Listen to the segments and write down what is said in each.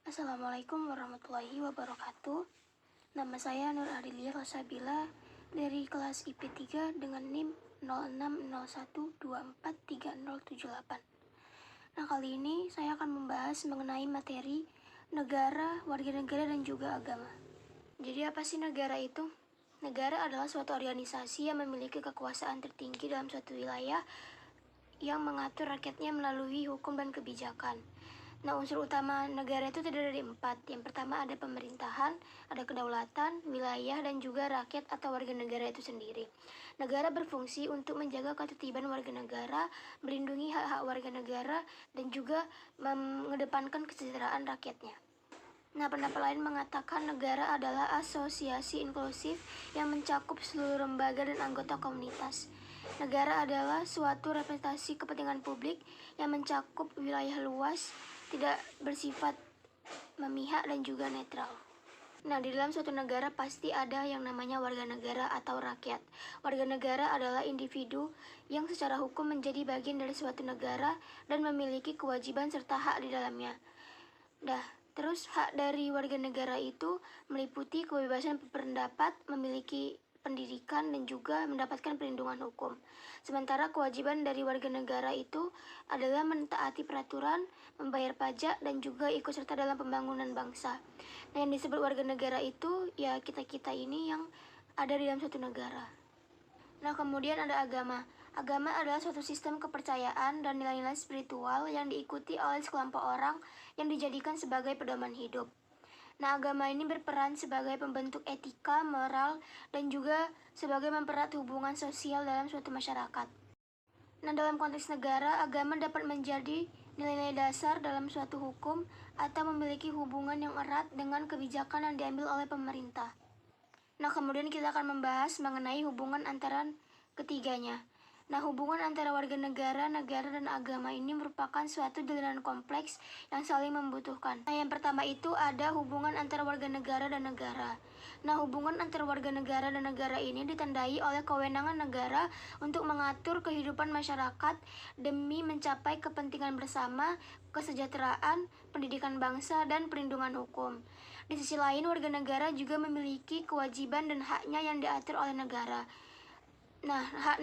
Assalamualaikum warahmatullahi wabarakatuh. Nama saya Nur Adilia Rosabila dari kelas IP3 dengan NIM 0601243078. Nah, kali ini saya akan membahas mengenai materi negara, warga negara, dan juga agama. Jadi apa sih negara itu? Negara adalah suatu organisasi yang memiliki kekuasaan tertinggi dalam suatu wilayah yang mengatur rakyatnya melalui hukum dan kebijakan. Nah, unsur utama negara itu terdiri dari 4. Yang pertama ada pemerintahan, ada kedaulatan, wilayah, dan juga rakyat atau warga negara itu sendiri. Negara berfungsi untuk menjaga ketertiban warga negara, melindungi hak-hak warga negara, dan juga mengedepankan kesejahteraan rakyatnya. Nah, pendapat lain mengatakan negara adalah asosiasi inklusif yang mencakup seluruh lembaga dan anggota komunitas. Negara adalah suatu representasi kepentingan publik yang mencakup wilayah luas, tidak bersifat memihak dan juga netral. Nah, di dalam suatu negara pasti ada yang namanya warga negara atau rakyat. Warga negara adalah individu yang secara hukum menjadi bagian dari suatu negara dan memiliki kewajiban serta hak di dalamnya. Terus hak dari warga negara itu meliputi kebebasan berpendapat, memiliki pendidikan, dan juga mendapatkan perlindungan hukum. Sementara kewajiban dari warga negara itu adalah mentaati peraturan, membayar pajak, dan juga ikut serta dalam pembangunan bangsa. Nah, yang disebut warga negara itu ya kita-kita ini yang ada di dalam suatu negara. Nah, kemudian ada agama. Agama adalah suatu sistem kepercayaan dan nilai-nilai spiritual yang diikuti oleh sekelompok orang yang dijadikan sebagai pedoman hidup. Nah, agama ini berperan sebagai pembentuk etika, moral, dan juga sebagai mempererat hubungan sosial dalam suatu masyarakat. Nah, dalam konteks negara, agama dapat menjadi nilai-nilai dasar dalam suatu hukum atau memiliki hubungan yang erat dengan kebijakan yang diambil oleh pemerintah. Nah, kemudian kita akan membahas mengenai hubungan antara ketiganya. Nah, hubungan antara warga negara, dan agama ini merupakan suatu jalinan kompleks yang saling membutuhkan. Nah, yang pertama itu ada hubungan antara warga negara dan negara. Nah, hubungan antara warga negara dan negara ini ditandai oleh kewenangan negara untuk mengatur kehidupan masyarakat demi mencapai kepentingan bersama, kesejahteraan, pendidikan bangsa, dan perlindungan hukum. Di sisi lain, warga negara juga memiliki kewajiban dan haknya yang diatur oleh negara. Nah, hak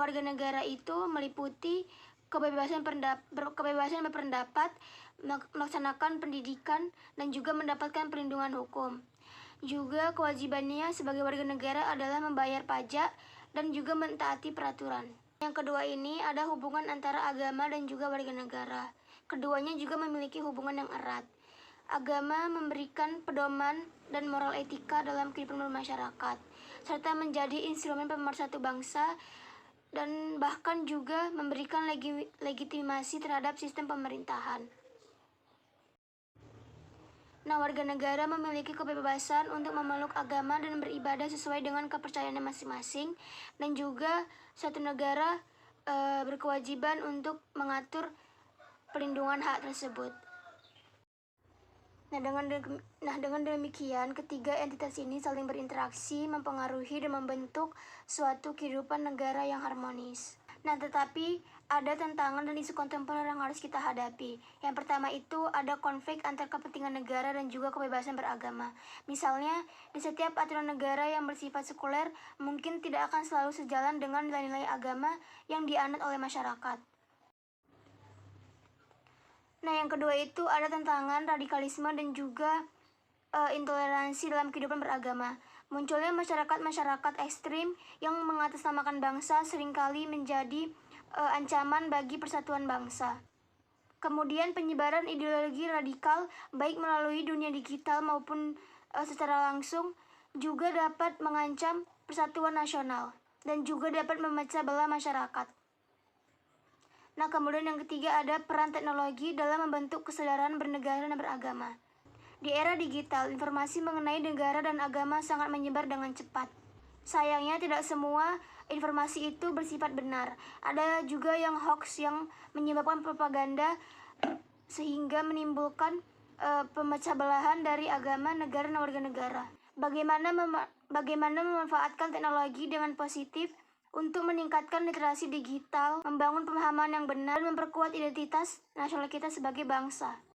warga negara itu meliputi kebebasan berpendapat, melaksanakan pendidikan, dan juga mendapatkan perlindungan hukum. Juga kewajibannya sebagai warga negara adalah membayar pajak dan juga mentaati peraturan. Yang kedua ini ada hubungan antara agama dan juga warga negara. Keduanya juga memiliki hubungan yang erat. Agama memberikan pedoman dan moral etika dalam kehidupan masyarakat, serta menjadi instrumen pemersatu bangsa dan bahkan juga memberikan legitimasi terhadap sistem pemerintahan. Nah, warga negara memiliki kebebasan untuk memeluk agama dan beribadah sesuai dengan kepercayaannya masing-masing, dan juga suatu negara berkewajiban untuk mengatur perlindungan hak tersebut. Nah, dengan demikian, ketiga entitas ini saling berinteraksi, mempengaruhi, dan membentuk suatu kehidupan negara yang harmonis. Nah, tetapi ada tantangan dan isu kontemporer yang harus kita hadapi. Yang pertama itu ada konflik antar kepentingan negara dan juga kebebasan beragama. Misalnya, di setiap aturan negara yang bersifat sekuler mungkin tidak akan selalu sejalan dengan nilai-nilai agama yang dianut oleh masyarakat. Nah, yang kedua itu ada tantangan radikalisme dan juga intoleransi dalam kehidupan beragama. Munculnya masyarakat ekstrim yang mengatasnamakan bangsa seringkali menjadi ancaman bagi persatuan bangsa. Kemudian penyebaran ideologi radikal baik melalui dunia digital maupun secara langsung juga dapat mengancam persatuan nasional dan juga dapat memecah belah masyarakat. Nah, kemudian yang ketiga ada peran teknologi dalam membentuk kesadaran bernegara dan beragama. Di era digital, informasi mengenai negara dan agama sangat menyebar dengan cepat. Sayangnya tidak semua informasi itu bersifat benar. Ada juga yang hoax yang menyebabkan propaganda sehingga menimbulkan pemecah belahan dari agama, negara, dan warga negara. Bagaimana memanfaatkan teknologi dengan positif untuk meningkatkan literasi digital, membangun pemahaman yang benar, dan memperkuat identitas nasional kita sebagai bangsa.